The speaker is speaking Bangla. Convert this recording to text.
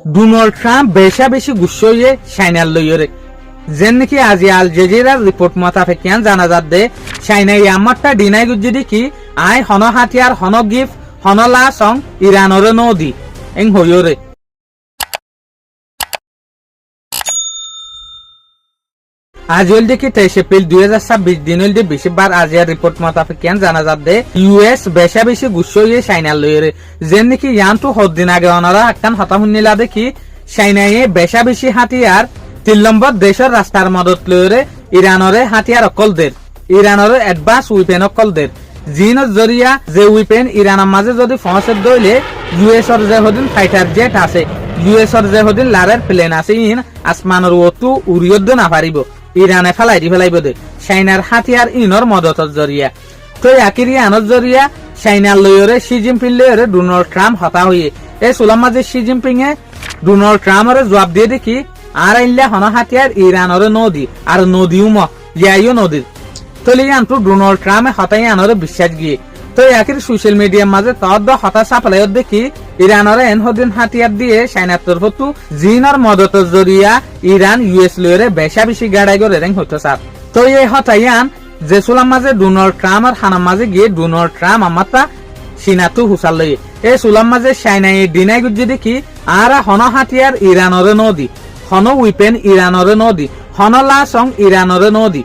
ডোনাল্ড ট্রাম্প বেশি গুচ্ছ হয়ে চাইনার লইরে যেন নাকি আজি আল জাজিরার রিপোর্ট মোতাবেকিয়ান জানা যাচ্ছে চাইনা ইয়ামারটা ডিনাই গুজি দেখি আই হন হাতিয়ার হন গিফট হন লা সং ইরানরে নদী এং হইরে আজ হল দেখি 23 এপ্রিল 2026 দিন হল বেশিবার আজিয়ার রিপোর্ট মোতাবেকিয়ান জানা যাচ্ছে ইউএস বেশি গুচ্ছ হয়ে চাইনার লইরে যেন নাকি ইয়ানটো হদ্দিন আগে ওনারা একখান হতা শুনিলা দেখি চাইনায়ে বেশি হাতিয়ার 3 নম্বর দেশের রাস্তার মদত লইরে ইরানরে হাতিয়ার অকলদের ইরানরে অ্যাডভান্স উইপেন অকলদের জিনের জরিয়া যে উইপেন ইরানের মাঝে যদি পৌঁছে দইলে ইউএস এর যে হদিন ফাইটার জেট আছে ইউএস এর যে হদিন লারের প্লেন আছে ইন আসমানের ওতু উড়িয়দ না পারিব ইরানে ফেলাইব দে চাইনার হাতিয়ার ইনর মদতর জরিয়া তো আকিরি আনর জরিয়া চাইনার লইরে শি জিনপিং লইরে ডোনাল্ড ট্রাম্প হতা হইয়ে এই সুলাম মাঝে শি জিনপিং এ ডোনাল্ড ট্রাম্পের জবাব দিয়ে দেখি আর আইনলে হন হাতিয়ার ইরানরে নদী আর নদীও ইয়াইও নদীর তলি আনটু ডোনাল্ড ট্রাম্পে হতাই আনরে বিশ্বাস গিয়ে তো একই সোশ্যাল মিডিয়ার মাঝে তদ হতা সাপলাই দেখি ইরানরে এন হদিন হাতিয়ার দিয়ে চাইনার তরফতু জিনের মদতের জরিয়া ইরান ইউএস লইরে বেশি গাড়াই করে রেং হইতো সার তো এই হতাইয়ান যে সুলাম মাঝে ডোনাল্ড ট্রাম্প আর হানার মাঝে গিয়ে ডোনাল্ড ট্রাম্প আমারটা সিনাতু হুসাল লই এই সুলাম মাঝে চাইনাই ডিনাই গুজি দেখি আর হন হাতিয়ার ইরানরে নদী হন উইপেন ইরানরে নদী হন লা সং ইরানরে নদী